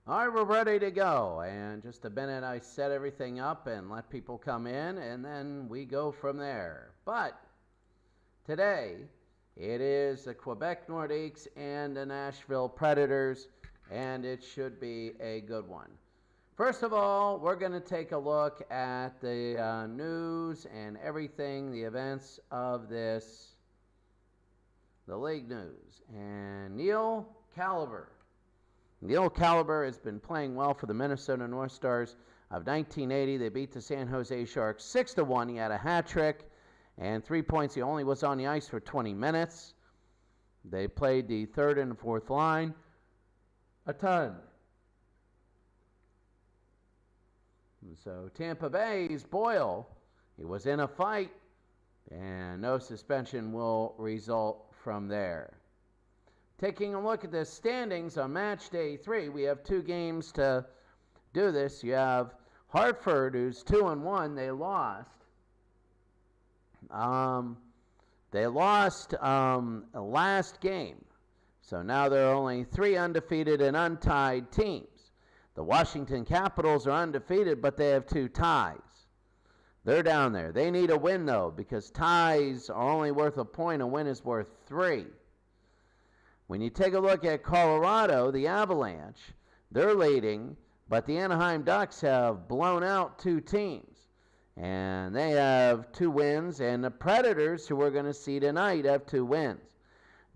All right, we're ready to go. And just a minute, I set everything up and let people come in, and then we go from there. But today, it is the Quebec Nordiques and the Nashville Predators, and it should be a good one. First of all, we're going to take a look at the news and everything, the events of this, the league news. And Neil Caliber has been playing well for the Minnesota North Stars of 1980. They beat the San Jose Sharks 6-1. He had a hat trick and 3 points. He only was on the ice for 20 minutes. They played the third and fourth line a ton. So Tampa Bay's Boyle, he was in a fight, and no suspension will result from there. Taking a look at the standings on match day 3, we have 2 games to do this. You have Hartford, who's 2-1. They lost. They lost the last game. So now there are only 3 undefeated and untied teams. The Washington Capitals are undefeated, but they have 2 ties. They're down there. They need a win, though, because ties are only worth a point. A win is worth 3. When you take a look at Colorado, the Avalanche, they're leading, but the Anaheim Ducks have blown out 2 teams. And they have 2 wins, and the Predators, who we're going to see tonight, have 2 wins.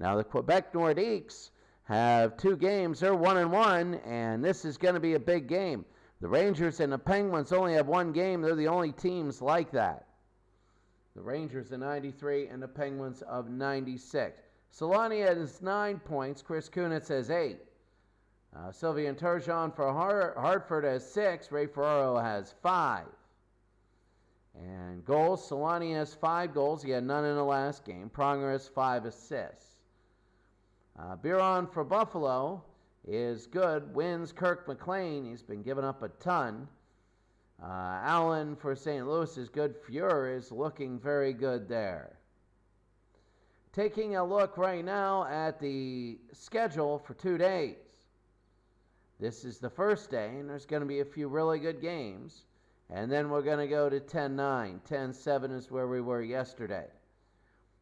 Now, the Quebec Nordiques have 2 games. They're 1-1, and this is going to be a big game. The Rangers and the Penguins only have 1 game. They're the only teams like that. The Rangers of 93 and the Penguins of 96. Solani has 9 points. Chris Kunitz has 8. Sylvain Turgeon for Hartford has 6. Ray Ferraro has 5. And goals, Solani has 5 goals. He had none in the last game. Pronger has 5 assists. Biron for Buffalo is good. Wins Kirk McLean. He's been giving up a ton. Allen for St. Louis is good. Fuhrer is looking very good there. Taking a look right now at the schedule for 2 days. This is the first day, and there's going to be a few really good games. And then we're going to go to 10-9. 10-7 is where we were yesterday.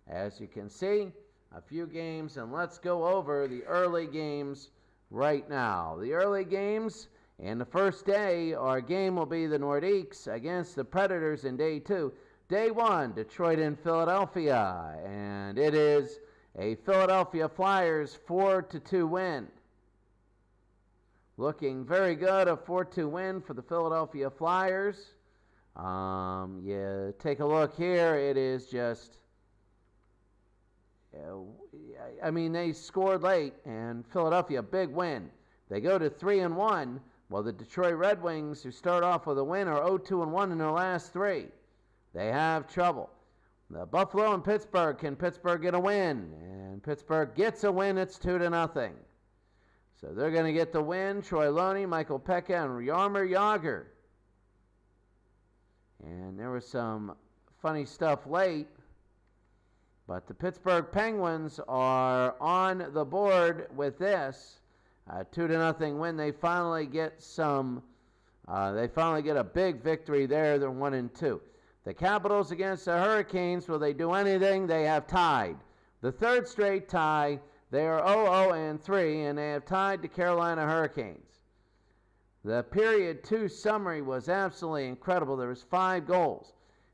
As you can see, a few games, and let's go over the early games right now. The early games in the first day, our game will be the Nordiques against the Predators in day 2. Day 1, Detroit and Philadelphia, and it is a Philadelphia Flyers 4-2 win. Looking very good, a 4-2 win for the Philadelphia Flyers. You take a look here, it is just, I mean, they scored late, and Philadelphia, big win. They go to 3-1, while the Detroit Red Wings, who start off with a win, are 0-2-1 in their last 3. They have trouble. The Buffalo and Pittsburgh. Can Pittsburgh get a win? And Pittsburgh gets a win. It's 2-0. So they're going to get the win. Troy Loney, Michael Pekka, and Jaromir Jagr. And there was some funny stuff late. But the Pittsburgh Penguins are on the board with this. 2-0 win. They finally get a big victory there. They're 1-2. The Capitals against the Hurricanes, will they do anything? They have tied. The 3rd straight tie. They are 0-3, and they have tied the Carolina Hurricanes. The period 2 summary was absolutely incredible. There was 5 goals,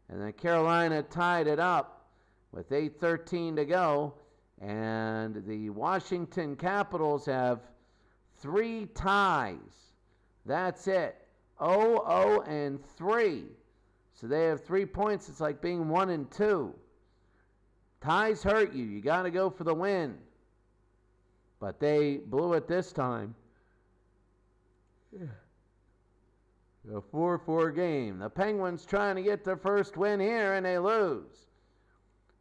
and then Carolina tied it up with 8:13 to go, and the Washington Capitals have 3 ties. That's it. 0-3. So they have 3 points. It's like being 1-2. Ties hurt you. You got to go for the win. But they blew it this time. A 4-4 game. The Penguins trying to get their first win here, and they lose.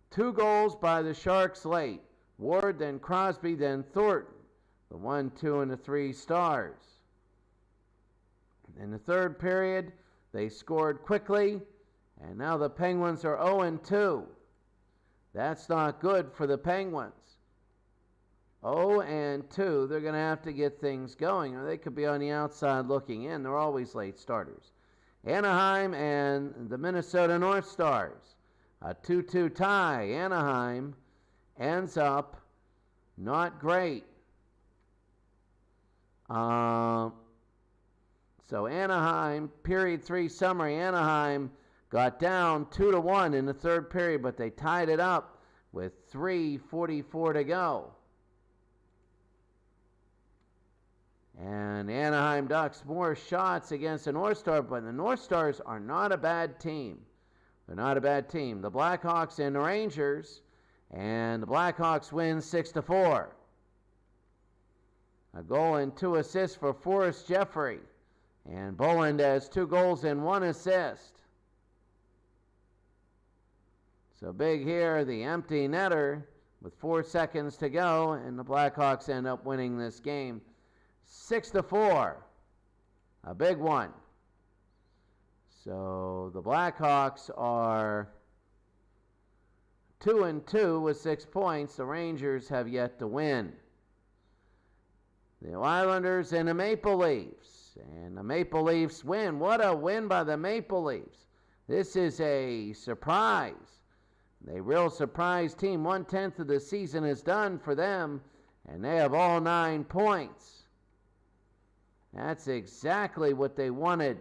2 goals by the Sharks late. Ward, then Crosby, then Thornton. The 1, 2, and the 3 Stars. In the 3rd period, They scored quickly, and now the Penguins are 0-2. That's not good for the Penguins. 0-2, they're going to have to get things going, or they could be on the outside looking in. They're always late starters. Anaheim and the Minnesota North Stars. A 2-2 tie. Anaheim ends up not great. So Anaheim, period 3 summary, Anaheim got down 2-1 in the third period, but they tied it up with 3:44 to go. And Anaheim Ducks more shots against the North Stars, but the North Stars are not a bad team. They're not a bad team. The Blackhawks and the Rangers, and the Blackhawks win 6-4. A goal and 2 assists for Forrest Jeffrey. And Boland has 2 goals and 1 assist. So big here, the empty netter with 4 seconds to go, and the Blackhawks end up winning this game 6-4. A big one. So the Blackhawks are 2-2 with 6 points. The Rangers have yet to win. The Islanders and the Maple Leafs. And the Maple Leafs win. What a win by the Maple Leafs. This is a surprise. A real surprise team. 1/10 of the season is done for them, and they have all 9 points. That's exactly what they wanted,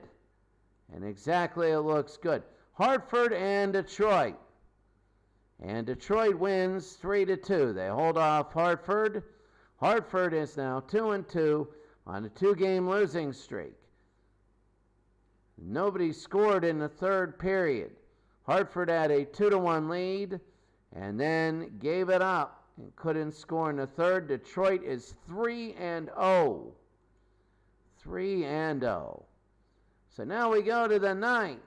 and exactly it looks good. Hartford and Detroit. And Detroit wins 3-2. They hold off Hartford. Hartford is now 2-2 on a 2-game losing streak. Nobody scored in the third period. Hartford had a 2-1 lead and then gave it up and couldn't score in the third. Detroit is 3-0. 3-0. So now we go to the 9th.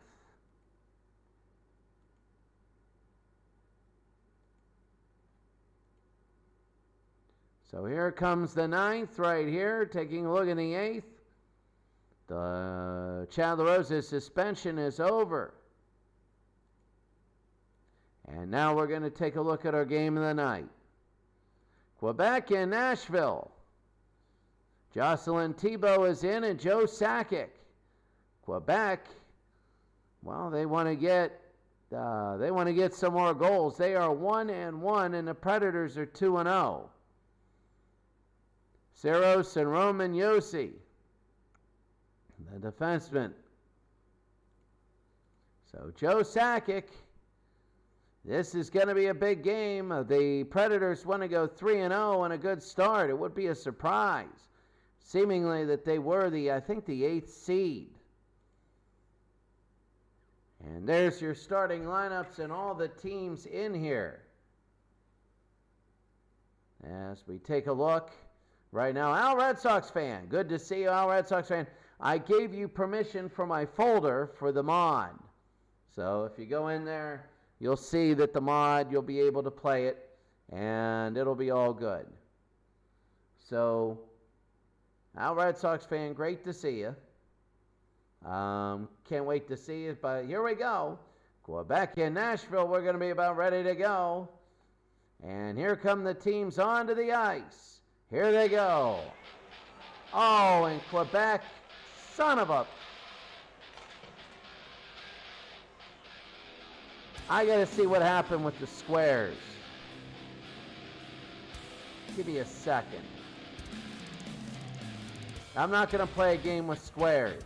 So here comes the 9th right here, taking a look at the 8th. The Chad LaRosa's suspension is over. And now we're going to take a look at our game of the night. Quebec and Nashville. Jocelyn Thibault is in and Joe Sakic. Quebec, well, they want to get some more goals. They are 1-1 and the Predators are 2-0. Saros and Roman Josi, the defenseman. So Joe Sakic, this is going to be a big game. The Predators want to go 3-0 and a good start. It would be a surprise, seemingly that they were the 8th seed. And there's your starting lineups and all the teams in here. As we take a look right now, Al Red Sox fan, good to see you, Al Red Sox fan. I gave you permission for my folder for the mod. So if you go in there, you'll see that the mod, you'll be able to play it, and it'll be all good. So, Al Red Sox fan, great to see you. Can't wait to see you, but here we go. Quebec and Nashville, we're going to be about ready to go. And here come the teams onto the ice. Here they go. Oh, and Quebec, son of a... I got to see what happened with the squares. Give me a second. I'm not going to play a game with squares.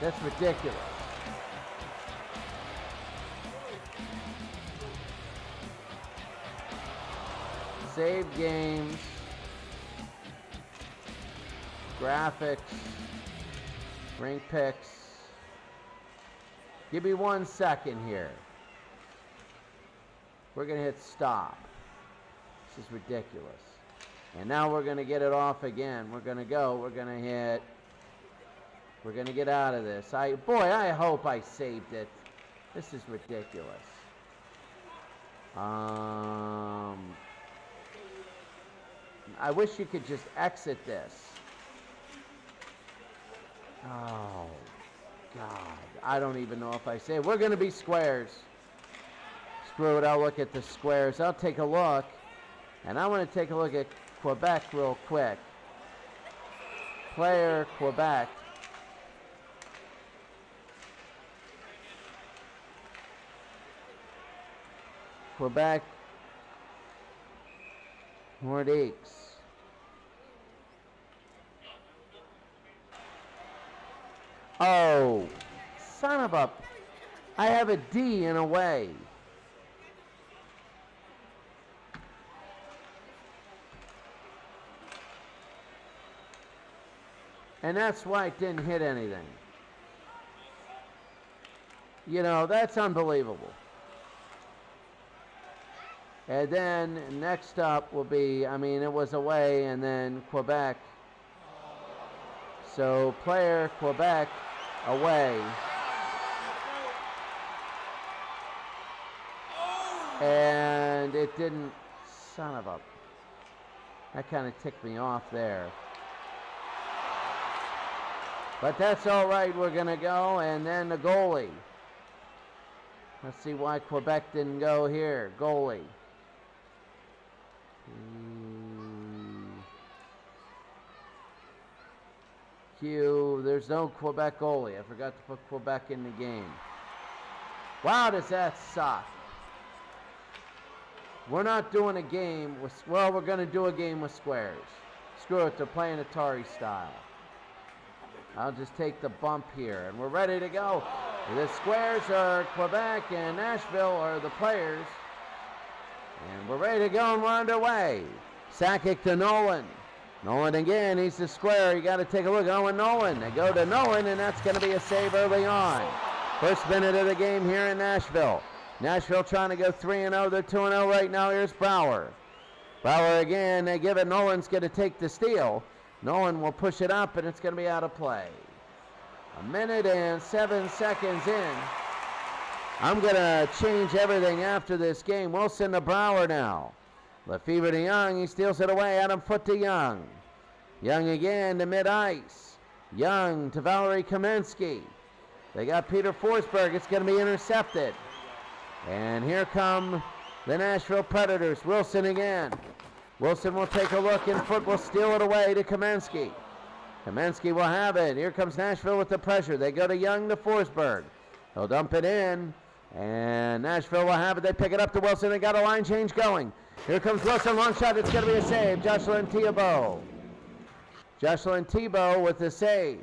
That's ridiculous. Save games. Graphics. Rink picks. Give me 1 second here. We're going to hit stop. This is ridiculous. And now we're going to get it off again. We're going to go. We're going to hit. We're going to get out of this. I hope I saved it. This is ridiculous. I wish you could just exit this. Oh. God, I don't even know if I say it. We're going to be squares. Screw it, I'll look at the squares. I'll take a look. And I want to take a look at Quebec real quick. Player Quebec. Quebec Nordiques. Oh, son of a... I have a D in a way. And that's why it didn't hit anything. You know, that's unbelievable. And then next up will be, I mean, it was away, and then Quebec. So player Quebec away. And it didn't, son of a, that kind of ticked me off there. But that's all right, we're going to go, and then the goalie. Let's see why Quebec didn't go here. Goalie. Q, there's no Quebec goalie. I forgot to put Quebec in the game. Wow, does that suck. We're not doing a game with, well, we're going to do a game with squares. Screw it, they're playing Atari style. I'll just take the bump here, and we're ready to go. The squares are Quebec, and Nashville are the players. And we're ready to go, and we're underway. Sakic to Nolan. Nolan again, he's the square. You got to take a look. Owen Nolan. They go to Nolan, and that's going to be a save early on. First minute of the game here in Nashville. Nashville trying to go 3-0. They're 2-0 right now. Here's Brouwer. Brouwer again. They give it. Nolan's going to take the steal. Nolan will push it up, and it's going to be out of play. 1 minute and 7 seconds in. I'm going to change everything after this game. Wilson to Brouwer now. Lefebvre to Young. He steals it away. Adam Foote to Young. Young again to mid-ice. Young to Valerie Kamensky. They got Peter Forsberg. It's going to be intercepted. And here come the Nashville Predators. Wilson again. Wilson will take a look, and Foote will steal it away to Kamensky. Kamensky will have it. Here comes Nashville with the pressure. They go to Young to Forsberg. He'll dump it in, and Nashville will have it. They pick it up to Wilson. They got a line change going. Here comes Wilson, long shot. It's going to be a save. Jocelyn Thibault. Jocelyn Thibault with the save.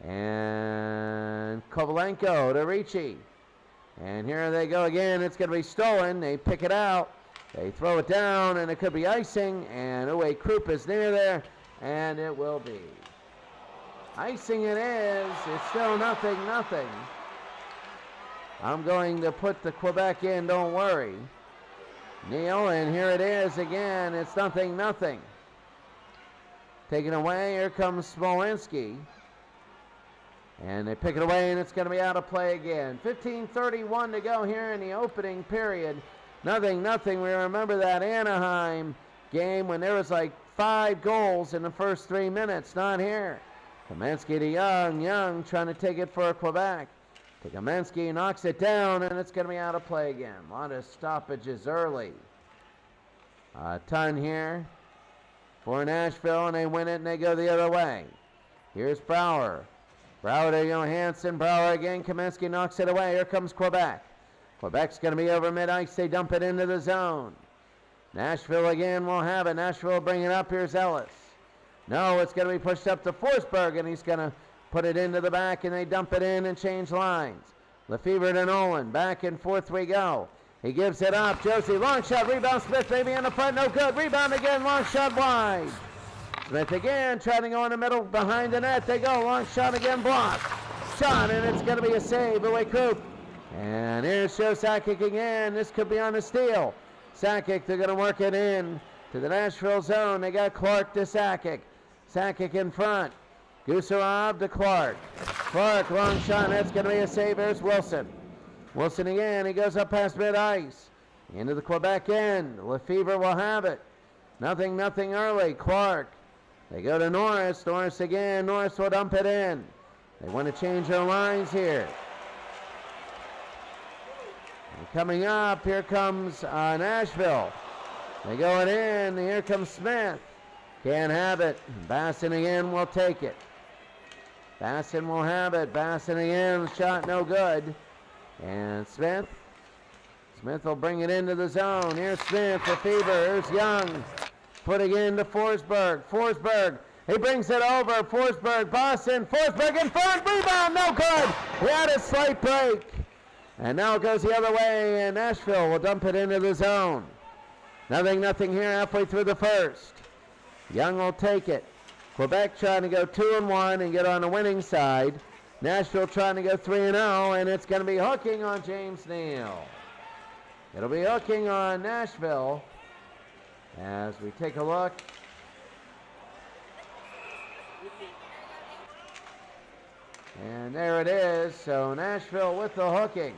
And Kovalenko to Ricci. And here they go again. It's going to be stolen. They pick it out. They throw it down, and it could be icing. And Uwe Krupp is near there, and it will be. Icing it is. It's still 0-0. I'm going to put the Quebec in, don't worry. Neal, and here it is again. It's 0-0. Taken away. Here comes Smolinski. And they pick it away, and it's going to be out of play again. 15:31 to go here in the opening period. 0-0. We remember that Anaheim game when there was like 5 goals in the first 3 minutes. Not here. Kamensky to Young. Young trying to take it for Quebec. To Kamensky, knocks it down, and it's going to be out of play again. A lot of stoppages early. A ton here for Nashville, and they win it, and they go the other way. Here's Brouwer. Brouwer to Johansson. Brouwer again. Kamensky knocks it away. Here comes Quebec. Quebec's going to be over mid-ice. They dump it into the zone. Nashville again will have it. Nashville will bring it up. Here's Ellis. No, it's going to be pushed up to Forsberg, and he's going to put it into the back, and they dump it in and change lines. Lefebvre to Nolan. Back and forth we go. He gives it up. Josie, long shot. Rebound. Smith maybe in the front. No good. Rebound again. Long shot wide. Smith again, trying to go in the middle, behind the net. They go, long shot again, blocked. Shot, and it's going to be a save. Away Krupp. And here's Joe Sakic again. This could be on the steal. Sakic, they're going to work it in to the Nashville zone. They got Clark to Sakic. Sakic in front. Gusarov to Clark. Clark, long shot. That's going to be a save. There's Wilson. Wilson again. He goes up past mid-ice. Into the Quebec end. Lefebvre will have it. 0-0 early. Clark. They go to Norris. Norris again. Norris will dump it in. They want to change their lines here. And coming up, here comes Nashville. They go it in. Here comes Smith. Can't have it. Basson again will take it. Basson will have it. Basson again. Shot no good. And Smith will bring it into the zone. Here's Smith for Fever. Here's Young. Putting it into Forsberg. Forsberg. He brings it over. Forsberg. Boston. Forsberg in front. Rebound. No good. He had a slight break. And now it goes the other way. And Nashville will dump it into the zone. Nothing here halfway through the first. Young will take it. Quebec trying to go 2-1 and get on the winning side. Nashville trying to go 3-0, and it's going to be hooking on James Neal. It'll be hooking on Nashville as we take a look. And there it is. So Nashville with the hooking.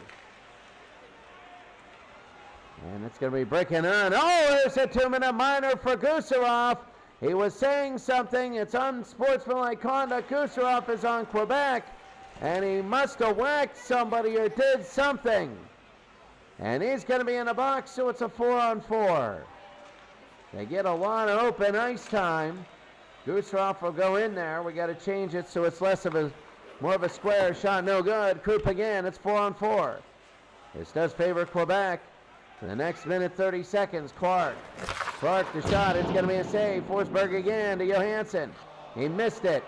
And it's going to be breaking on. Oh, there's a 2-minute minor for Gusarov. He was saying something. It's unsportsmanlike conduct. Gusarov is on Quebec. And he must have whacked somebody or did something. And he's going to be in the box, so it's a 4-on-4. They get a lot of open ice time. Gusarov will go in there. We got to change it so it's more of a square shot. No good. Krupp again. It's 4-on-4. This does favor Quebec. For the next minute, 30 seconds, Clark the shot, it's going to be a save. Forsberg again to Johansson. He missed it,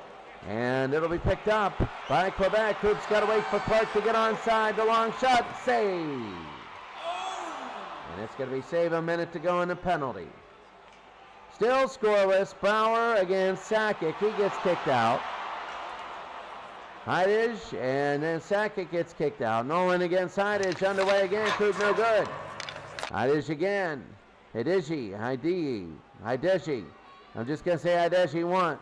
and it'll be picked up by Quebec. Krupp's got to wait for Clark to get onside. The long shot, save. And it's going to be save, a minute to go in the penalty. Still scoreless, Brouwer against Sakic. He gets kicked out. Heidage, and then Sakic gets kicked out. Nolan against Heidage, underway again. Krupp no good. Heidege again. Hidegi. I'm just going to say Hidegi once.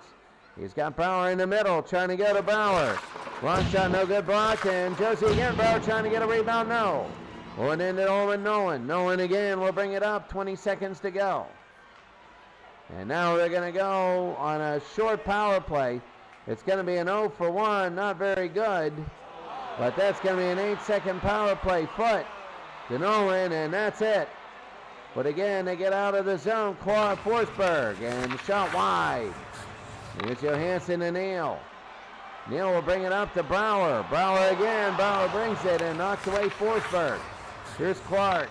He's got Brouwer in the middle, trying to go to Brouwer. Long shot, no good block, and Josie again. Brouwer trying to get a rebound, no. Going into Nolan. Nolan again will bring it up, 20 seconds to go. And now they're going to go on a short power play. It's going to be an 0 for 1, not very good. But that's going to be an 8-second power play. Foot to Nolan, and that's it. But again, they get out of the zone. Claude Forsberg, and the shot wide. Here's Johansson and Neal. Neal will bring it up to Brouwer. Brouwer again. Brouwer brings it and knocks away Forsberg. Here's Clark.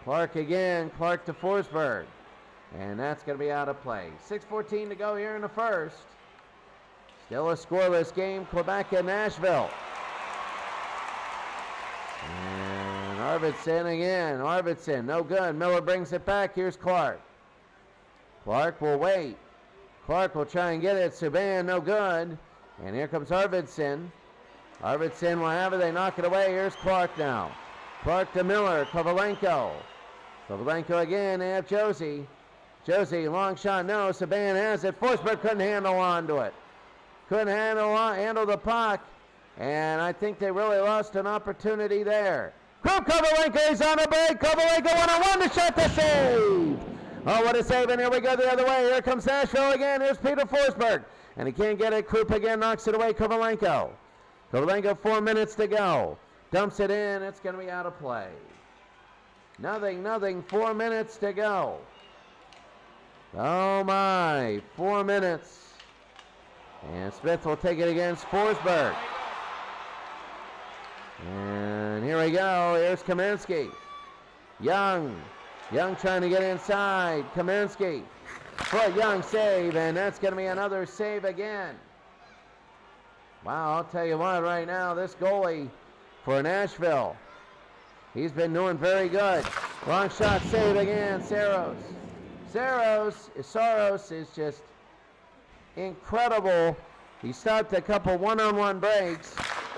Clark again. Clark to Forsberg. And that's going to be out of play. 6:14 to go here in the first. Still a scoreless game. Quebec and Nashville. And Arvidsson again. Arvidsson, no good. Miller brings it back. Here's Clark. Clark will wait. Clark will try and get it. Subban, no good. And here comes Arvidsson. Arvidsson will have it. They knock it away. Here's Clark now. Clark to Miller. Kovalenko. Kovalenko again. They have Josie. Josie, long shot. No. Subban has it. Forsberg couldn't handle onto it. Couldn't handle the puck. And I think they really lost an opportunity there. Kovalenko is on a break. Kovalenko one-on-one to shot, the save. Oh, what a save, and here we go the other way. Here comes Nashville again. Here's Peter Forsberg. And he can't get it. Krupp again knocks it away. Kovalenko. Kovalenko, 4 minutes to go. Dumps it in. It's going to be out of play. Nothing. 4 minutes to go. Oh, my. 4 minutes. And Smith will take it against Forsberg. And here we go. Here's Kaminsky. Young trying to get inside. Kaminsky. Foot Young save, and that's going to be another save again. Wow, I'll tell you what, right now, this goalie for Nashville, he's been doing very good. Long shot save again, Saros. Saros is just incredible. He stopped a couple one-on-one breaks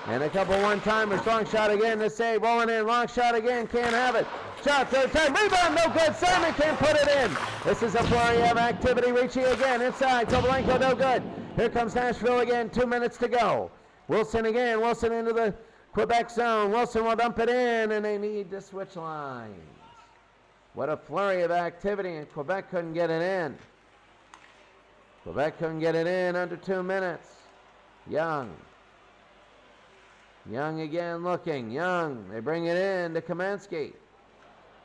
and a couple one-timers. Long shot again to save. Rolling in. Long shot again. Can't have it. Shot third time. Rebound. No good. Simon can't put it in. This is a flurry of activity. Ricci again. Inside. Kovalenko no good. Here comes Nashville again. 2 minutes to go. Wilson again. Wilson into the Quebec zone. Wilson will dump it in, and they need to switch lines. What a flurry of activity, and Quebec couldn't get it in. Quebec couldn't get it in under 2 minutes. Young Young again looking. Young. They bring it in to Kamensky.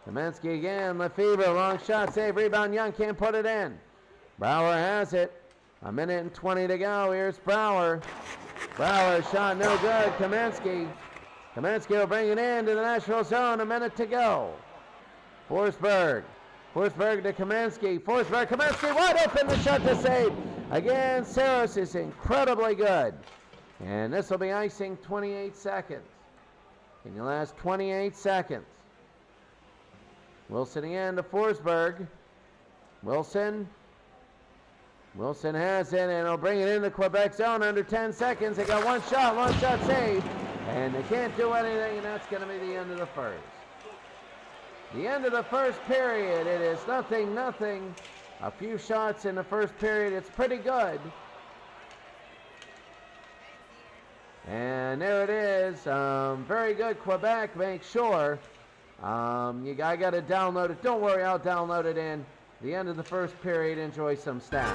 Kamensky again. Lefebvre. Long shot. Save. Rebound. Young can't put it in. Brower has it. 1:20 to go. Here's Brower. Brower shot no good. Kamensky. Kamensky will bring it in to the Nashville zone. 1 minute to go. Forsberg. Forsberg to Kamensky. Forsberg. Kamensky wide open. The shot to save. Again, Saros is incredibly good. And this will be icing 28 seconds. Can you last 28 seconds? Wilson again to Forsberg. Wilson. Wilson has it, and he'll bring it into Quebec zone under 10 seconds. They got one shot saved. And they can't do anything, and that's going to be the end of the first. The end of the first period. It is 0-0. A few shots in the first period. It's pretty good. And there it is. Very good, Quebec. Make sure. I got to download it. Don't worry, I'll download it in the end of the first period. Enjoy some stats.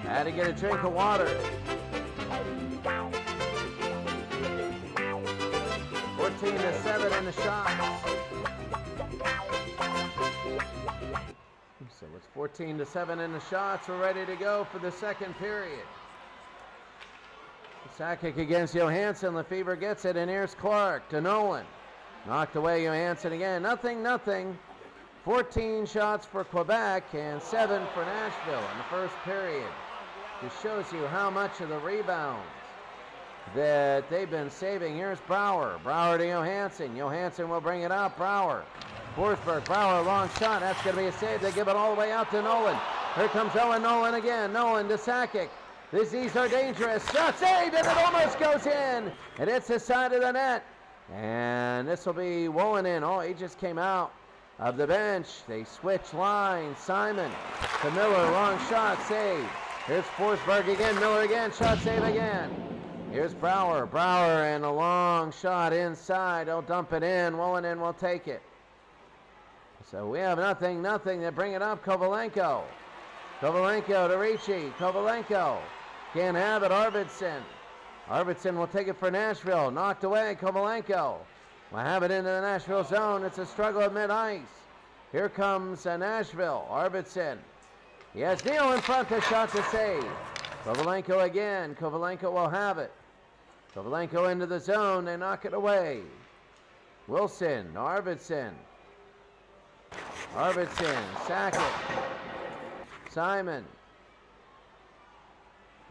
Had to get a drink of water. 14-7 in the shot. So it's 14-7 in the shots. We're ready to go for the second period. Sakic against Johansson. Lefebvre gets it, and here's Clark to Nolan. Knocked away Johansson again. 0-0. 14 shots for Quebec and 7 for Nashville in the first period. This shows you how much of the rebounds that they've been saving. Here's Brower. Brower to Johansson. Johansson will bring it up. Brower. Forsberg. Brower, long shot. That's going to be a save. They give it all the way out to Nolan. Here comes Owen Nolan again. Nolan to Sakic. These are dangerous. Shot saved, and it almost goes in. And it's the side of the net. And this will be Wolonin. Oh, he just came out of the bench. They switch lines. Simon to Miller. Long shot. Saved. Here's Forsberg again. Miller again. Shot save again. Here's Brower. Brower and a long shot inside. He'll dump it in. Wolonin will take it. So we have 0-0. They bring it up. Kovalenko. Kovalenko to Ricci. Kovalenko. Can't have it. Arvidsson. Arvidsson will take it for Nashville. Knocked away. Kovalenko will have it into the Nashville zone. It's a struggle at mid-ice. Here comes Nashville. Arvidsson. He has Neal in front. The shot to save. Kovalenko again. Kovalenko will have it. Kovalenko into the zone. They knock it away. Wilson. Arvidsson. Arvidsson. Sakic. Simon.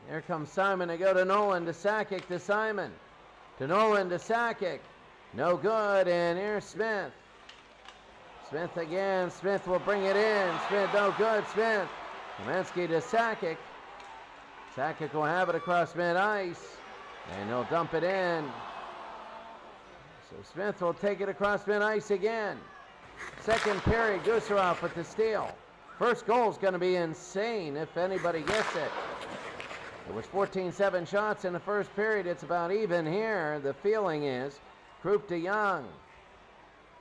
Here comes Simon. They go to Nolan. To Sakic. To Simon. To Nolan. To Sakic. No good. And here's Smith. Smith again. Smith will bring it in. Smith, no good. Smith. Kamensky to Sakic. Sakic will have it across mid-ice. And he'll dump it in. So Smith will take it across mid-ice again. Second period. Gusarov with the steal. First goal is going to be insane if anybody gets it. It was 14-7 shots in the first period. It's about even here. The feeling is Krupp to Young.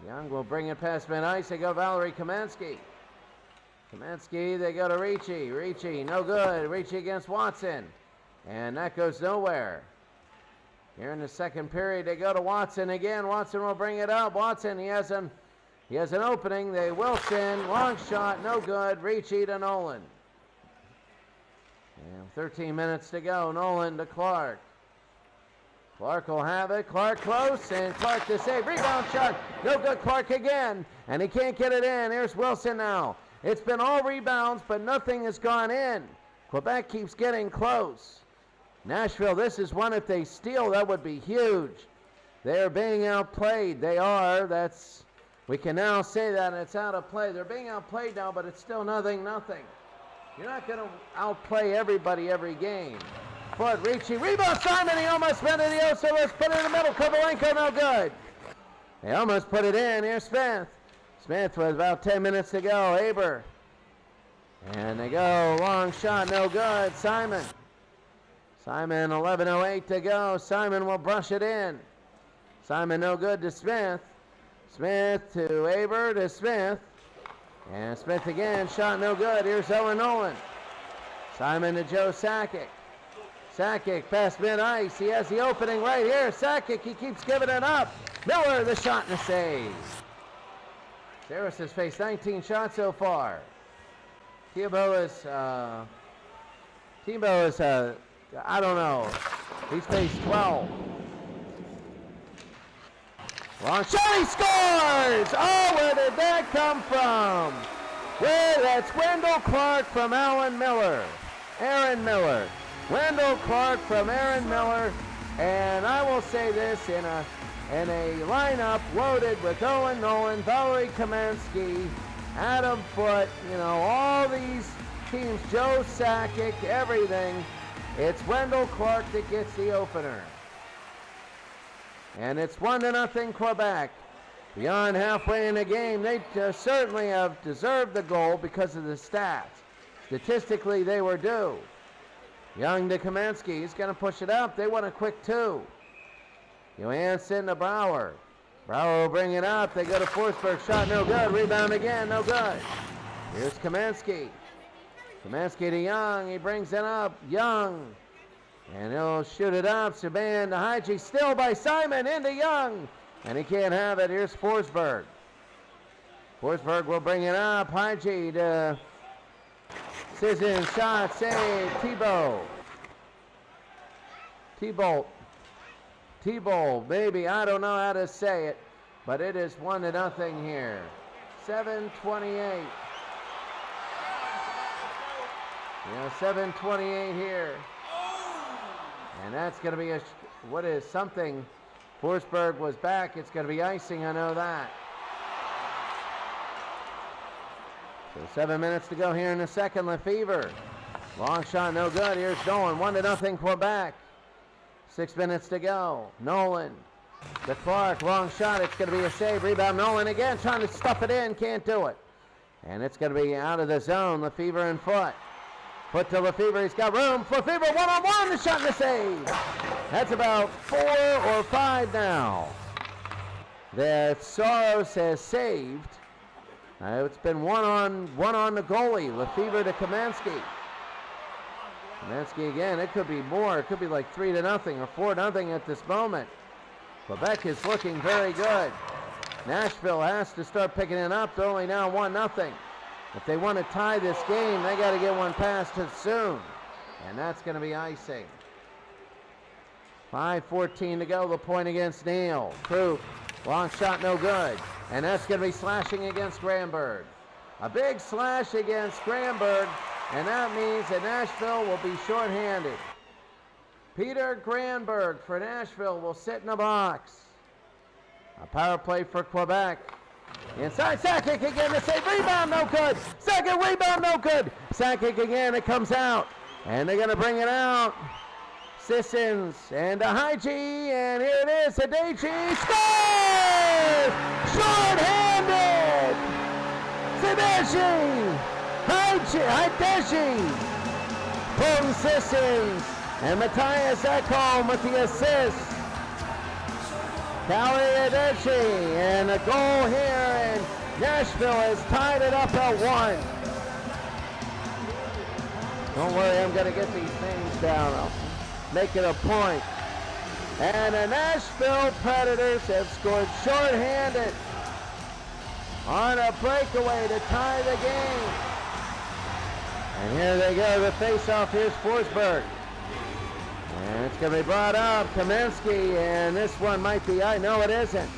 Young will bring it past mid-ice. They go Valerie Kamenski. Kamenski, they go to Ricci. Ricci, no good. Ricci against Watson. And that goes nowhere. Here in the second period, they go to Watson again. Watson will bring it up. Watson, he has an opening. They Wilson, long shot, no good. Ricci to Nolan. And 13 minutes to go. Nolan to Clark. Clark will have it. Clark close, and Clark to save. Rebound shot. No good. Clark again, and he can't get it in. Here's Wilson now. It's been all rebounds, but nothing has gone in. Quebec keeps getting close. Nashville, this is one if they steal, that would be huge. They are being outplayed. They are. We can now say that, and it's out of play. They're being outplayed now, but it's still nothing. You're not going to outplay everybody every game. But Ricci, rebound, Simon, he almost went to the so let's put it in the middle. Kovalenko, no good. They almost put it in. Here's Smith. Smith with about 10 minutes to go. Aber. And they go, long shot, no good. Simon, 11:08 to go. Simon will brush it in. Simon, no good to Smith. Smith to Aber to Smith. And Smith again, shot no good. Here's Owen Nolan. Simon to Joe Sakic. Sakic past mid-ice. He has the opening right here. Sakic, he keeps giving it up. Miller, the shot and the save. Saris has faced 19 shots so far. Thibault is, I don't know. He's faced 12. Long shot, he scores! Oh, where did that come from? Well, that's Wendell Clark from Aaron Miller. Wendell Clark from Aaron Miller. And I will say this, in a lineup loaded with Owen Nolan, Valerie Kamenski, Adam Foote, all these teams, Joe Sakic, everything. It's Wendell Clark that gets the opener. And it's 1-0 Quebec. Beyond halfway in the game, they certainly have deserved the goal because of the stats. Statistically, they were due. Young to Kamenski. He's going to push it up. They want a quick 2. Johansson to Bauer. Bauer will bring it up. They go to Forsberg. Shot no good. Rebound again. No good. Here's Kamenski. Kamenski to Young. He brings it up. Young. And he'll shoot it up. Subban to Hygie. Still by Simon into Young. And he can't have it. Here's Forsberg. Forsberg will bring it up. Hygie to Sisson. Shot. Save. Thibault. Maybe. I don't know how to say it. But it is 1-0 here. 7:28. 7:28 here. And that's going to be what is something. Forsberg was back. It's going to be icing, I know that. So 7 minutes to go here in the second. Lefevre. Long shot, no good. Here's Nolan. 1-0 Quebec. 6 minutes to go. Nolan to Clark. Long shot. It's going to be a save. Rebound. Nolan again trying to stuff it in. Can't do it. And it's going to be out of the zone. Lefevre and Foote. Foote to Lefevre. He's got room. Lefevre 1-on-1. The shot and the save. That's about 4 or 5 now that Saros has saved. It's been one on the goalie. Lefevre to Kamenski. Kamenski again. It could be more. It could be like 3-0 or 4-0 at this moment. Quebec is looking very good. Nashville has to start picking it up. They're only now 1-0. If they want to tie this game, they got to get one past it soon. And that's going to be icing. 5:14 to go. The point against Neal. Krupp. Long shot, no good. And that's going to be slashing against Granberg. A big slash against Granberg. And that means that Nashville will be shorthanded. Peter Granberg for Nashville will sit in the box. A power play for Quebec. Inside Sakic again to save. Rebound, no good. Second rebound, no good. Sakic again, it comes out. And they're going to bring it out. Sissons and to Hygie, and here it is. Sadeci scores! Short-handed! Sadeci! Hideshi, Colton Sissons, and Matthias Ekholm with the assist. Callie Hideshi, and a goal here, and Nashville has tied it up at 1. Don't worry, I'm going to get these names down. I'll make it a point. And the Nashville Predators have scored shorthanded on a breakaway to tie the game. And here they go, the face-off. Here's Forsberg. And it's going to be brought up, Kaminsky, and this one might be, no it isn't.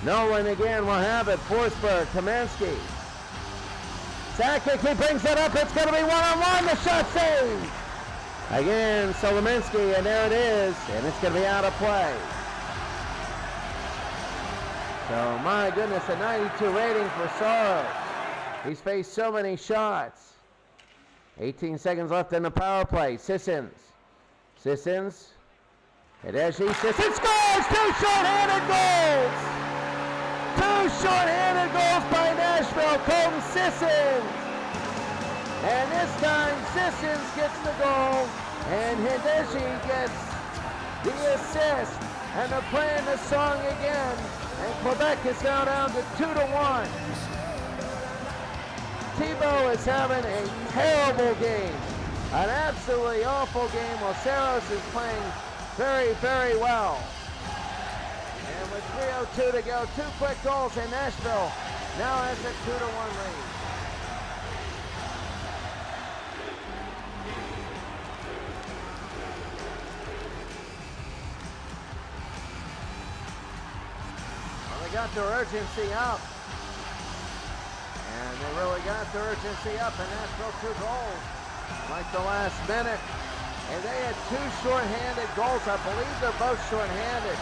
Nolan again will have it, Forsberg, Kaminsky. Sakic, he brings it up, it's going to be one-on-one, the shot saved. Again, Solominski, and there it is, and it's going to be out of play. So, my goodness, a 92 rating for Soros. He's faced so many shots. 18 seconds left in the power play. Sissons. Hideshi, Sissons scores! 2 short-handed goals! 2 short-handed goals by Nashville. Colton Sissons. And this time, Sissons gets the goal, and Hideshi gets the assist. And they're playing the song again, and Quebec is now down to 2-1. Thibault is having a terrible game, an absolutely awful game, while Saros is playing very, very well. And with 3:02 to go, 2 quick goals, and Nashville now has a 2-1 lead. Got their urgency up, and they really got their urgency up, and Nashville 2 goals like the last minute, and they had 2 short-handed goals. I believe they're both short-handed,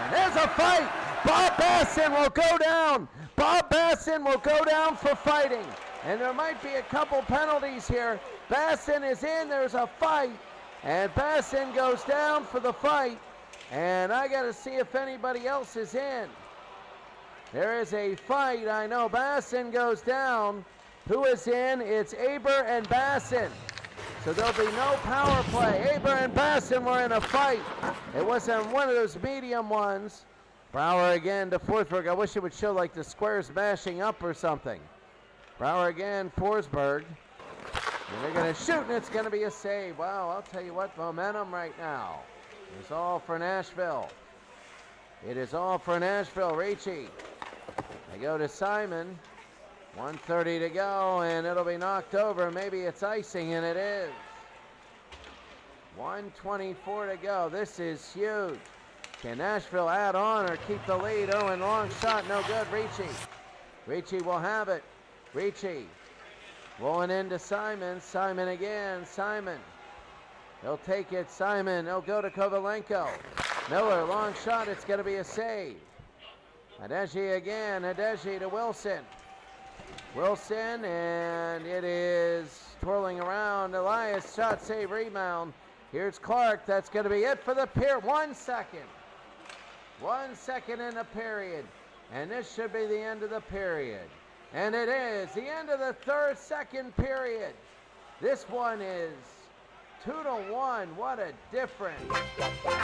and there's a fight. Bob Basson will go down. Bob Basson will go down for fighting, and there might be a couple penalties here. Basson is in, there's a fight, and Basson goes down for the fight. And I got to see if anybody else is in. There is a fight. I know Basson goes down. Who is in? It's Aber and Basson. So there'll be no power play. Aber and Basson were in a fight. It wasn't one of those medium ones. Brouwer again to Forsberg. I wish it would show like the squares mashing up or something. Brouwer again, Forsberg. And they're going to shoot, and it's going to be a save. Wow, I'll tell you what, momentum right now. It's all for Nashville. It is all for Nashville. Ricci. They go to Simon. 1:30 to go, and it'll be knocked over. Maybe it's icing, and it is. 1:24 to go. This is huge. Can Nashville add on or keep the lead? Owen, long shot, no good. Ricci will have it. Ricci rolling into Simon. Simon again. Simon. He'll take it, Simon. He'll go to Kovalenko. Miller, long shot. It's going to be a save. Hideshi again. Hideshi to Wilson. Wilson, and it is twirling around. Elias, shot, save, rebound. Here's Clark. That's going to be it for the period. 1 second. 1 second in the period. And this should be the end of the period. And it is the end of the second period. This one is 2-1, what a difference.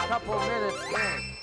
Couple minutes in.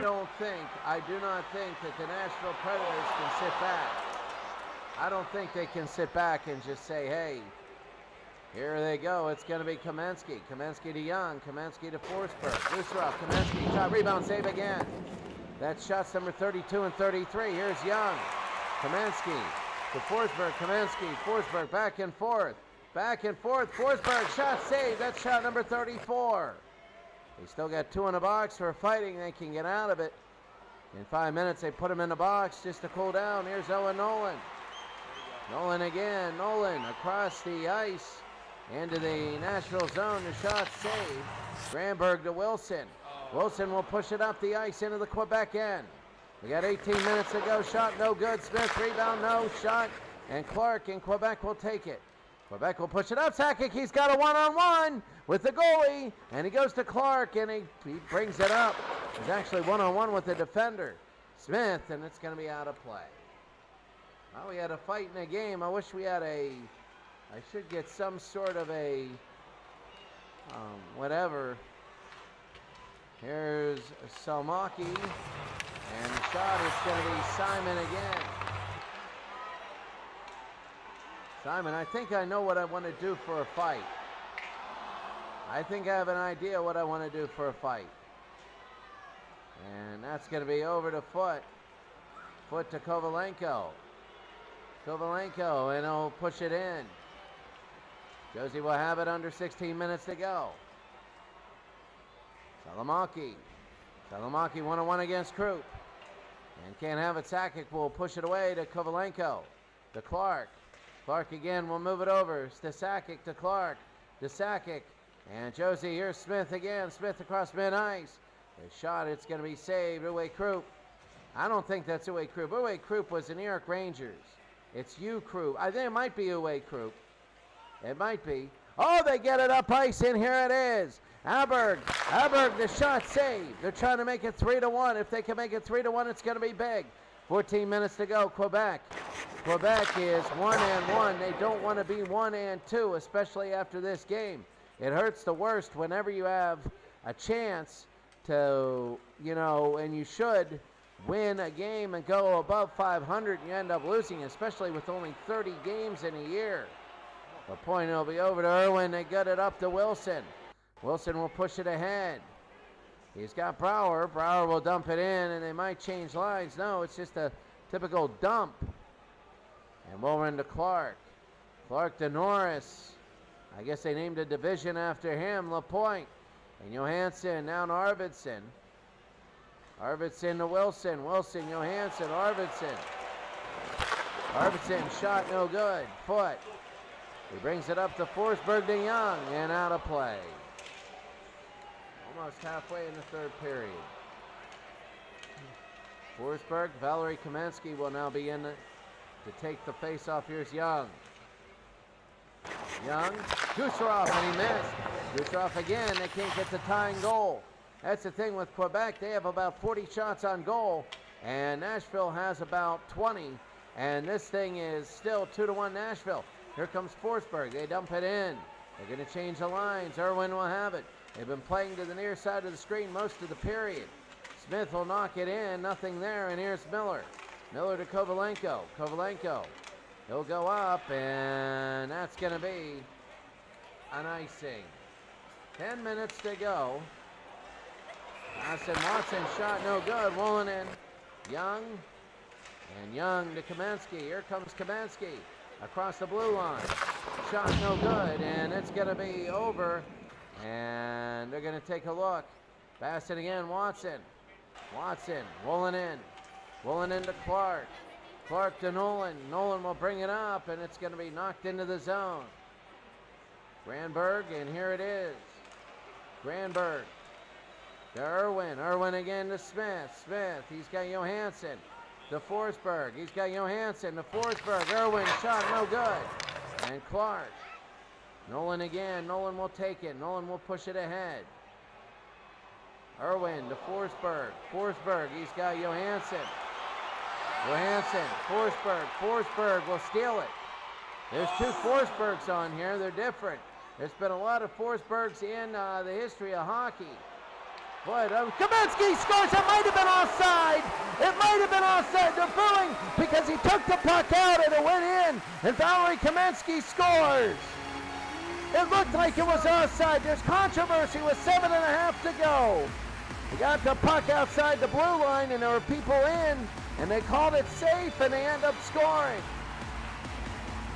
I do not think that the Nashville Predators can sit back. I don't think they can sit back and just say, hey, here they go. It's going to be Kamensky. Kamensky to Young. Kamensky to Forsberg. Gusarov. Kamensky. Shot, rebound, save again. That's shots number 32 and 33. Here's Young. Kamensky to Forsberg. Kamensky. Forsberg. Back and forth. Back and forth. Forsberg. Shot saved. That's shot number 34. They still got 2 in the box for fighting. They can get out of it. In 5 minutes, they put him in the box just to cool down. Here's Owen Nolan. Nolan again. Nolan across the ice into the Nashville zone. The shot saved. Granberg to Wilson. Wilson will push it up the ice into the Quebec end. We got 18 minutes to go. Shot no good. Smith rebound no. Shot. And Clark in Quebec will take it. Quebec will push it up. Sakic, he's got a one-on-one with the goalie. And he goes to Clark and he brings it up. He's actually one-on-one with the defender, Smith, and it's going to be out of play. Well, we had a fight in the game. I wish we had I should get some sort of a, whatever. Here's Salmaki, and the shot is going to be Simon again. Simon, I think I know what I want to do for a fight. I think I have an idea what I want to do for a fight. And that's going to be over to Foot. Foot to Kovalenko. Kovalenko, and he'll push it in. Josie will have it under 16 minutes to go. Salomaki. Salomaki one-on-one against Krupp. And can't have it. Sakic will push it away to Kovalenko. To Clark. Clark again will move it over. To Sakic, to Clark. To Sakic. And Josie, here's Smith again. Smith across mid-ice. The shot, it's going to be saved. Uwe Krupp. I don't think that's Uwe Krupp. Uwe Krupp was the New York Rangers. It's you, Krupp. I think it might be Uwe Krupp. It might be. Oh, they get it up ice, and here it is. Aberg, the shot saved. They're trying to make it 3-1. If they can make it 3-1, it's going to be big. 14 minutes to go. Quebec is 1-1. They don't want to be 1-2, especially after this game. It hurts the worst whenever you have a chance to, and you should win a game and go above 500, and you end up losing, especially with only 30 games in a year. The point will be over to Irwin. They got it up to Wilson. Wilson will push it ahead. He's got Brower. Brower will dump it in, and they might change lines. No, it's just a typical dump. And we'll run to Clark. Clark to Norris. I guess they named a division after him, LaPointe. And Johansson now to Arvidsson. Arvidsson to Wilson. Wilson, Johansson, Arvidsson. Arvidsson, shot no good. Foot. He brings it up to Forsberg to Young, and out of play. Almost halfway in the third period. Forsberg, Valerie Kamensky will now be in to take the face-off. Here's Young. Young, Gusarov, and he missed. Gusarov again, they can't get the tying goal. That's the thing with Quebec. They have about 40 shots on goal, and Nashville has about 20, and this thing is still 2-1 Nashville. Here comes Forsberg. They dump it in. They're going to change the lines. Irwin will have it. They've been playing to the near side of the screen most of the period. Smith will knock it in. Nothing there, and here's Miller. Miller to Kovalenko. Kovalenko. He'll go up, and that's going to be an icing. 10 minutes to go. Austin Watson shot no good. Wolonin. Young. And Young to Kamensky. Here comes Kamensky. Across the blue line. Shot no good, and it's going to be over. And they're going to take a look. Pass it again, Watson. Watson, Wolonin. Wolonin to Clark. Clark to Nolan. Nolan will bring it up, and it's going to be knocked into the zone. Granberg, and here it is. Granberg to Irwin. Irwin again to Smith. Smith, he's got Johansson. To Forsberg. He's got Johansson to Forsberg. Irwin, shot no good. And Clark. Nolan again. Nolan will take it. Nolan will push it ahead. Irwin to Forsberg. Forsberg, he's got Johansson. Johansson, Forsberg. Forsberg will steal it. There's 2 Forsbergs on here. They're different. There's been a lot of Forsbergs in the history of hockey. But Kaminsky scores. It might have been offside. It might have been offside. They're booing because he took the puck out and it went in. And Valerie Kaminsky scores. It looked like it was offside. There's controversy with 7.5 to go. They got the puck outside the blue line and there were people in. And they called it safe and they end up scoring.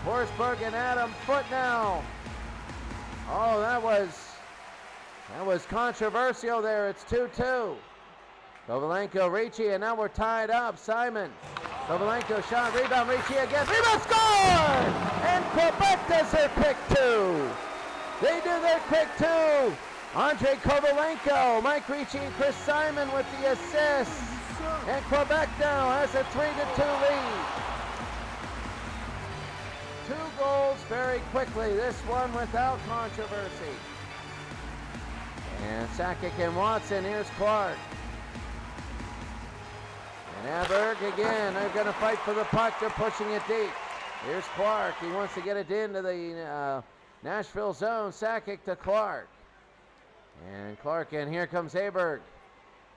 Forsberg and Adam Foote now. Oh, that was controversial there. It's 2-2. Kovalenko, Ricci, and now we're tied up. Simon. Kovalenko shot, rebound, Ricci again. Rebound, score! And Quebec does their quick two. They do their quick two. Andre Kovalenko, Mike Ricci, and Chris Simon with the assist. And Quebec now has a 3-2 lead. 2 goals very quickly. This one without controversy. And Sakic and Watson. Here's Clark. And Aberg again. They're going to fight for the puck. They're pushing it deep. Here's Clark. He wants to get it into the Nashville zone. Sakic to Clark. And Clark, and here comes Aberg.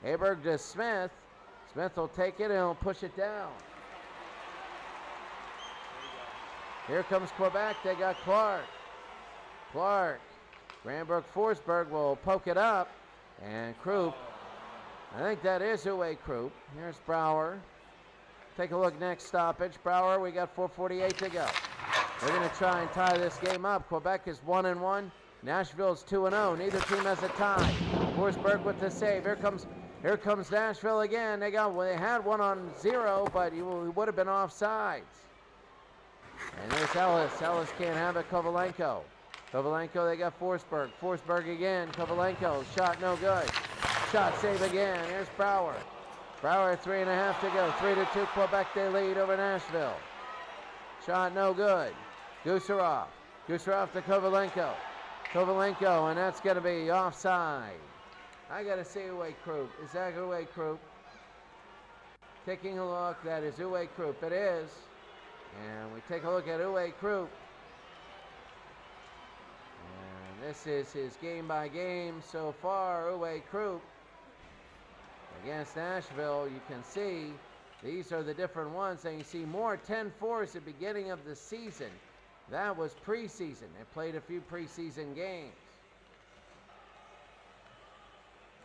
Aberg to Smith. Smith will take it and he'll push it down. Here comes Quebec. They got Clark. Clark. Granbrook Forsberg will poke it up. And Krupp. I think that is Uwe Krupp. Here's Brouwer. Take a look next stoppage. Brouwer, we got 4:48 to go. We're going to try and tie this game up. Quebec is 1-1. Nashville's 2-0. Neither team has a tie. Forsberg with the save. Here comes Nashville again. They had one on 0, but he would have been offsides. And there's Ellis. Ellis can't have it. Kovalenko. Kovalenko, they got Forsberg. Forsberg again. Kovalenko. Shot no good. Shot save again. Here's Brouwer. Brouwer 3.5 to go. 3-2 Quebec. They lead over Nashville. Shot no good. Gusarov. Gusarov to Kovalenko. Kovalenko, and that's going to be offside. I got to see Uwe Krupp. Is that Uwe Krupp? Taking a look. That is Uwe Krupp. It is. And we take a look at Uwe Krupp. And this is his game-by-game so far. Uwe Krupp against Nashville. You can see these are the different ones. And you see more 10-4s at the beginning of the season. That was preseason. They played a few preseason games.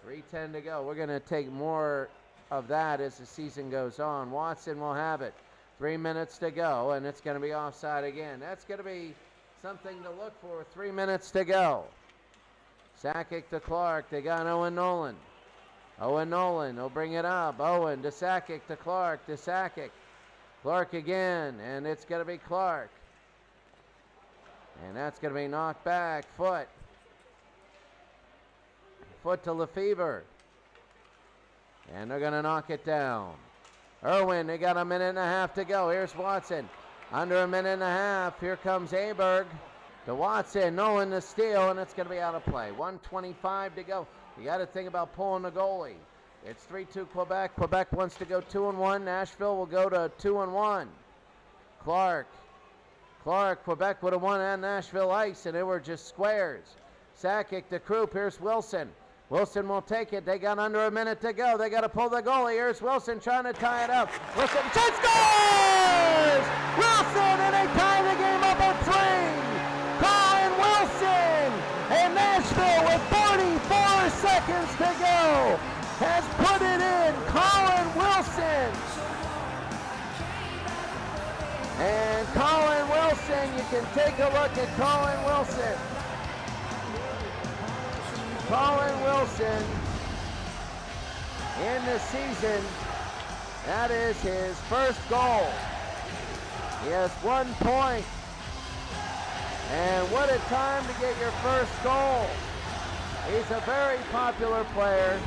3:10 to go. We're going to take more of that as the season goes on. Watson will have it. 3 minutes to go, and it's going to be offside again. That's going to be something to look for. 3 minutes to go. Sakic to Clark. They got Owen Nolan. Owen Nolan will bring it up. Owen to Sakic to Clark to Sakic. Clark again, and it's going to be Clark. And that's going to be knocked back. Foote. Foote to Lefebvre. And they're going to knock it down. Irwin, they got 1.5 minutes to go. Here's Watson. Under 1.5 minutes. Here comes Aberg to Watson. Nolan to steal, and it's going to be out of play. 1:25 to go. You got to think about pulling the goalie. It's 3-2 Quebec. Quebec wants to go 2-1. Nashville will go to 2-1. Clark. Quebec would have won on Nashville ice, and they were just squares. Sakic to Krupp. Here's Wilson. Wilson will take it. They got under 1 minute to go. They got to pull the goalie. Here's Wilson trying to tie it up. Wilson shot, scores! Wilson, and they tie the game up at 3. Colin Wilson, and Nashville with 44 seconds to go has put it in. Colin Wilson. And Colin Wilson, you can take a look at Colin Wilson. Colin Wilson in the season, that is his first goal. He has 1 point. And what a time to get your first goal. He's a very popular player.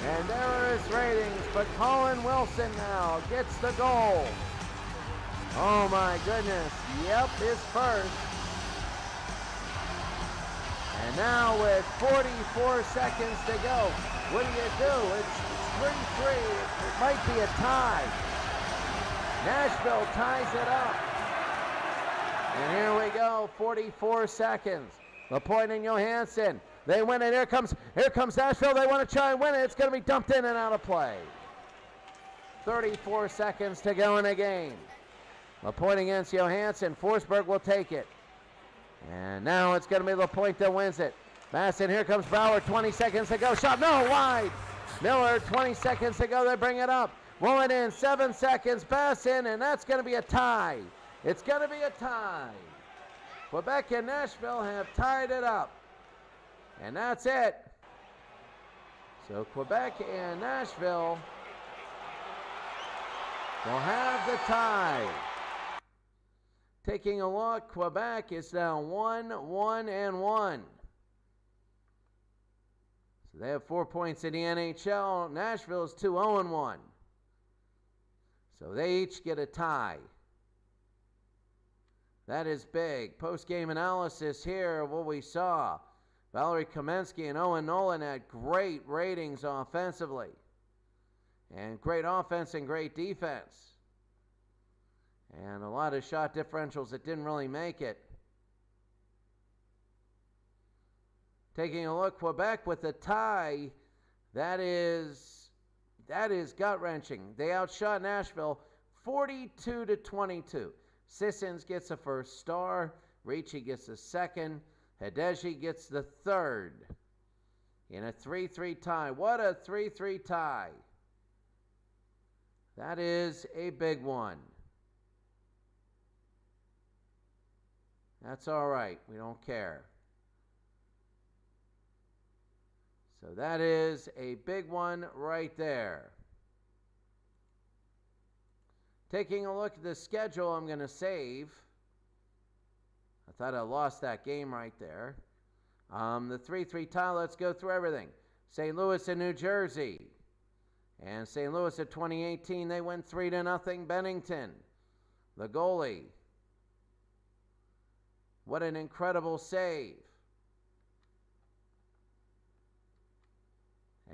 And there are his ratings, but Colin Wilson now gets the goal. Oh my goodness, yep, his first. And now with 44 seconds to go, what do? It's 3-3, it might be a tie. Nashville ties it up. And here we go, 44 seconds. Lapointe and Johansson. They win it. Here comes Nashville. They want to try and win it. It's going to be dumped in and out of play. 34 seconds to go in the game. LaPointe against Johansson. Forsberg will take it. And now it's going to be LaPointe that wins it. Masson, here comes Bauer. 20 seconds to go. Shot, no, wide. Miller, 20 seconds to go. They bring it up. Woolen in, 7 seconds. Pass in, and that's going to be a tie. It's going to be a tie. Quebec and Nashville have tied it up. And that's it. So Quebec and Nashville will have the tie. Taking a look, Quebec is now 1-1-1. So they have 4 points in the NHL. Nashville is 2-0-1. So they each get a tie. That is big. Post-game analysis here of what we saw. Valerie Kamensky and Owen Nolan had great ratings offensively. And great offense and great defense. And a lot of shot differentials that didn't really make it. Taking a look, Quebec with a tie, that is gut-wrenching. They outshot Nashville 42-22. Sissons gets the first star. Ricci gets the second. Hideji gets the third. In a 3-3 tie. What a 3-3 tie. That is a big one. That's all right. We don't care. So that is a big one right there. Taking a look at the schedule, I'm going to save. I thought I lost that game right there. The 3-3 tie, let's go through everything. St. Louis and New Jersey. And St. Louis at 2018, they went 3-0. Bennington, the goalie. What an incredible save.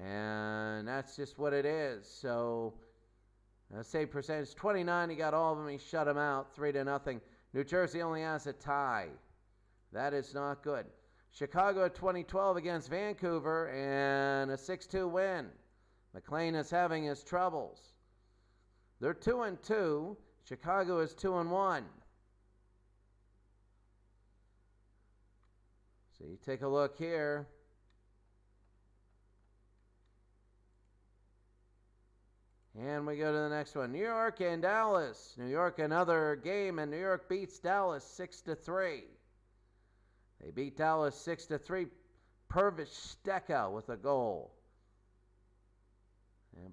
And that's just what it is. So, save percentage 29. He got all of them. He shut them out 3-0. New Jersey only has a tie. That is not good. Chicago 2012 against Vancouver and a 6-2 win. McLean is having his troubles. They're 2-2. Chicago is 2-1. So you take a look here. And we go to the next one. New York and Dallas. New York, another game, and New York beats Dallas 6-3. They beat Dallas 6-3. Purvis Stecca with a goal.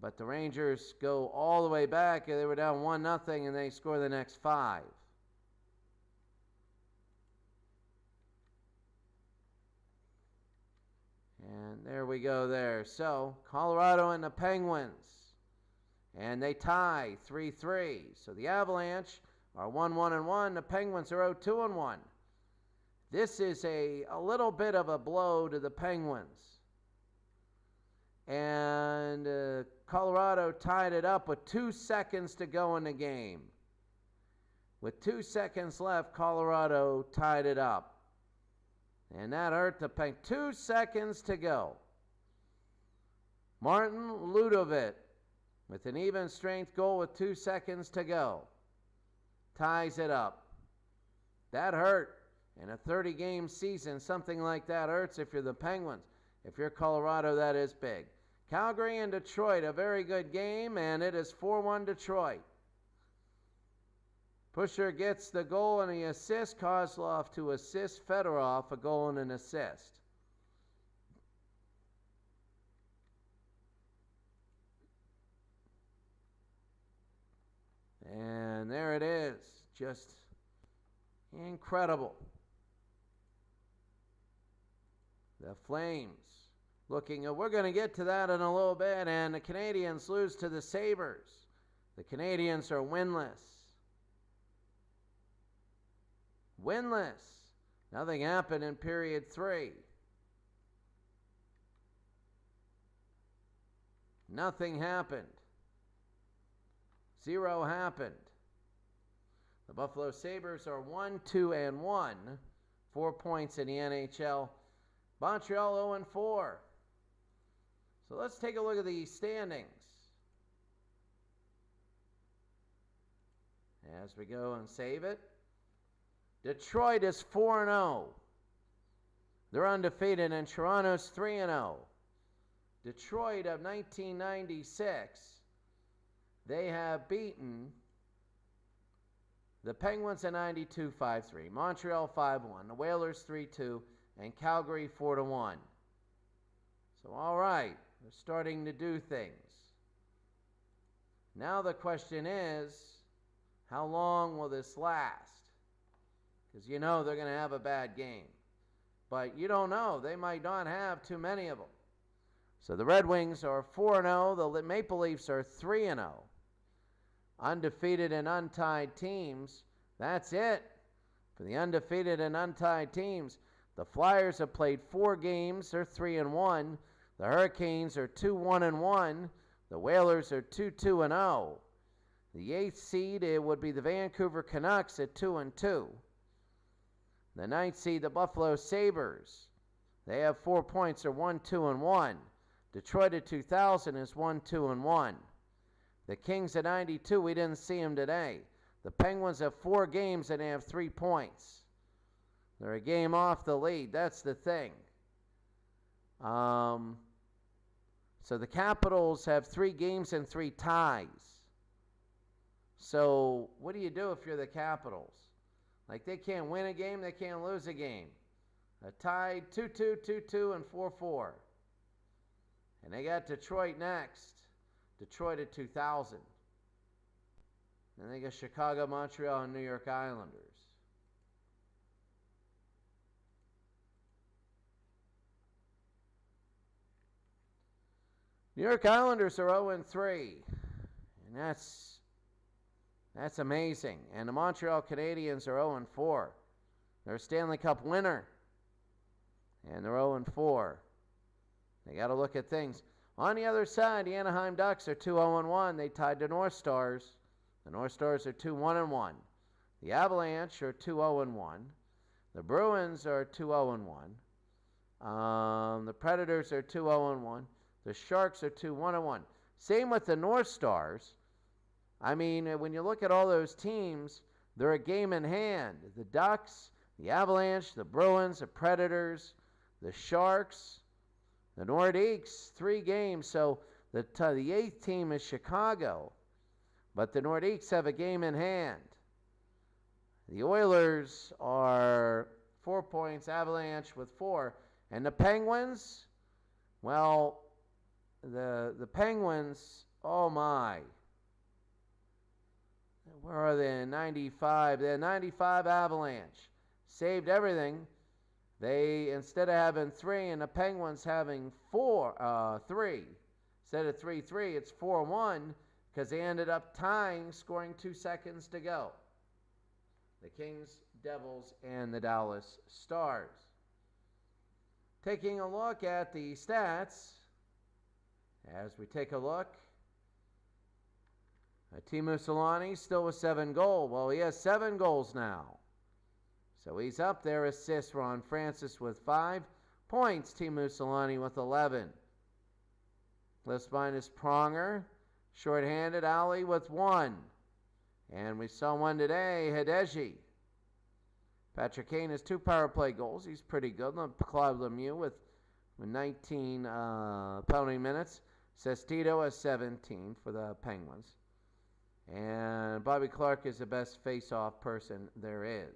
But the Rangers go all the way back. They were down 1-0, and they score the next 5. And there we go there. So, Colorado and the Penguins. And they tie 3-3. So the Avalanche are 1-1-1. The Penguins are 0-2-1. This is a little bit of a blow to the Penguins. And Colorado tied it up with 2 seconds to go in the game. With 2 seconds left, Colorado tied it up. And that hurt the Penguins. 2 seconds to go. Martin Ludovic with an even strength goal with 2 seconds to go. Ties it up. That hurt. In a 30-game season, something like that hurts if you're the Penguins. If you're Colorado, that is big. Calgary and Detroit, a very good game, and it is 4-1 Detroit. Pusher gets the goal and the assist. Kozlov to assist Fedorov, a goal and an assist. And there it is. Just incredible. The Flames looking, we're going to get to that in a little bit, and the Canadiens lose to the Sabres. The Canadiens are winless. Winless. Nothing happened in period 3. Nothing happened. 0 happened. The Buffalo Sabres are 1-2-1. 4 points in the NHL. Montreal 0-4. So let's take a look at the standings as we go and save it. Detroit is 4-0. They're undefeated, and Toronto's 3-0. Detroit of 1996, they have beaten the Penguins in 92 5-3, Montreal 5-1, the Whalers 3-2, and Calgary 4-1. So all right, they're starting to do things. Now the question is, how long will this last? Because you know they're going to have a bad game. But you don't know. They might not have too many of them. So the Red Wings are 4-0. The Maple Leafs are 3-0. Undefeated and untied teams. That's it for the undefeated and untied teams. The Flyers have played 4 games. They're 3-1. The Hurricanes are 2-1-1. The Whalers are 2-2-0. The 8th seed, it would be the Vancouver Canucks at 2-2. The 9th seed, the Buffalo Sabres. They have 4 points. They're 1-2-1. Detroit at 2000 is 1-2-1. The Kings at 92, we didn't see them today. The Penguins have 4 games and they have 3 points. They're a game off the lead. That's the thing. So the Capitals have 3 games and 3 ties. So what do you do if you're the Capitals? Like, they can't win a game, they can't lose a game. A tied 2-2, 2-2, and 4-4. And they got Detroit next. Detroit at 2000. Then they got Chicago, Montreal, and New York Islanders. New York Islanders are 0-3. And that's amazing. And the Montreal Canadiens are 0-4. They're a Stanley Cup winner. And they're 0-4. They got to look at things. On the other side, the Anaheim Ducks are 2-0-1. They tied the North Stars. The North Stars are 2-1-1. The Avalanche are 2-0-1. The Bruins are 2-0-1. The Predators are 2-0-1. The Sharks are 2-1-1. Same with the North Stars. I mean, when you look at all those teams, they're a game in hand. The Ducks, the Avalanche, the Bruins, the Predators, the Sharks, the Nordiques, 3 games. So the 8th team is Chicago, but the Nordiques have a game in hand. The Oilers are 4 points, Avalanche with 4. And the Penguins, well, the Penguins, oh my. Where are they in 95? They're 95 Avalanche. Saved everything. They, instead of having 3 and the Penguins having 3, instead of 3-3, it's 4-1 because they ended up tying, scoring 2 seconds to go. The Kings, Devils, and the Dallas Stars. Taking a look at the stats, as we take a look, Teemu Selanne still with 7 goals. Well, he has 7 goals now. So he's up there. Assists, Ron Francis with 5 points. Teemu Selanne with 11. Plus minus Pronger. Short-handed Ali with 1. And we saw one today, Hidegi. Patrick Kane has 2 power play goals. He's pretty good. Claude Lemieux with 19 penalty minutes. Sestito has 17 for the Penguins. And Bobby Clark is the best face-off person there is.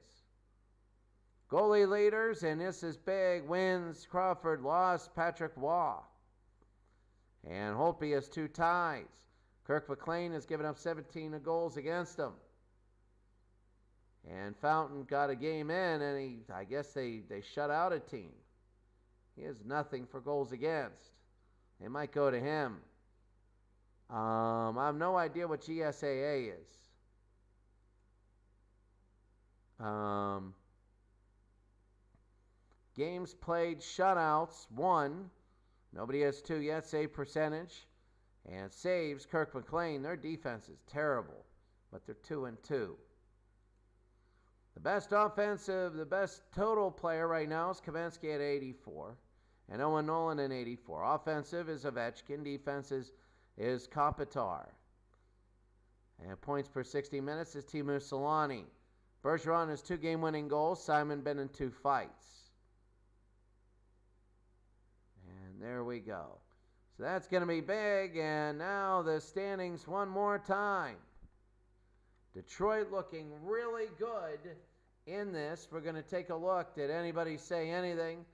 Goalie leaders, and this is big. Wins, Crawford lost, Patrick Waugh. And Holtby has 2 ties. Kirk McLean has given up 17 goals against him. And Fountain got a game in, and I guess they shut out a team. He has nothing for goals against. They might go to him. I have no idea what GSAA is. Games played, shutouts, 1. Nobody has 2 yet. Save percentage. And saves, Kirk McLean. Their defense is terrible, but they're 2-2. The best total player right now is Kaminsky at 84. and Owen Nolan in 84. Offensive is Ovechkin. Defense is Kopitar. And points per 60 minutes is Teemu Selanne. Bergeron has 2 game-winning goals. Simon Benn in 2 fights. And there we go. So that's going to be big. And now the standings one more time. Detroit looking really good in this. We're going to take a look. Did anybody say anything?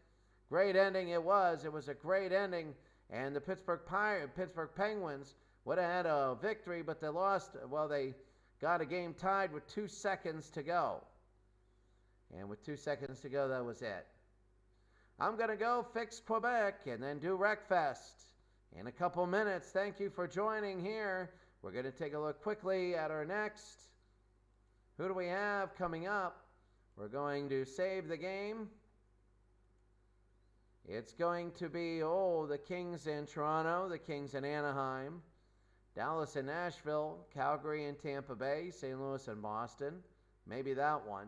Great ending it was. It was a great ending. And the Pittsburgh Penguins would have had a victory, but they lost. Well, they got a game tied with 2 seconds to go. And with 2 seconds to go, that was it. I'm going to go fix Quebec and then do Wreckfest in a couple minutes. Thank you for joining here. We're going to take a look quickly at our next. Who do we have coming up? We're going to save the game. It's going to be, the Kings in Toronto, the Kings in Anaheim, Dallas and Nashville, Calgary and Tampa Bay, St. Louis and Boston. Maybe that one.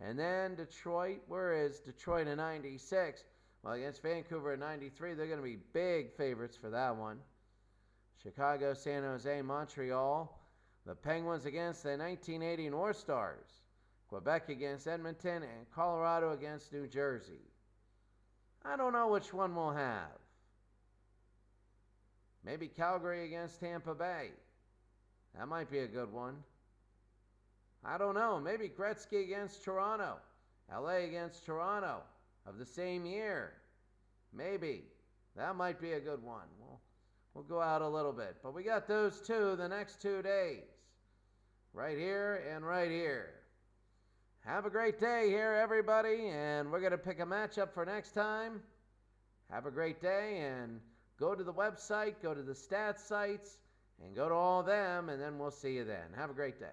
And then Detroit. Where is Detroit in 96? Well, against Vancouver in 93, they're going to be big favorites for that one. Chicago, San Jose, Montreal. The Penguins against the 1980 North Stars. Quebec against Edmonton, and Colorado against New Jersey. I don't know which one we'll have. Maybe Calgary against Tampa Bay. That might be a good one. I don't know. Maybe Gretzky against Toronto. LA against Toronto of the same year. Maybe. That might be a good one. We'll go out a little bit. But we got those two the next 2 days. Right here and right here. Have a great day here, everybody. And we're going to pick a matchup for next time. Have a great day, and go to the website, go to the stats sites, and go to all of them, and then we'll see you then. Have a great day.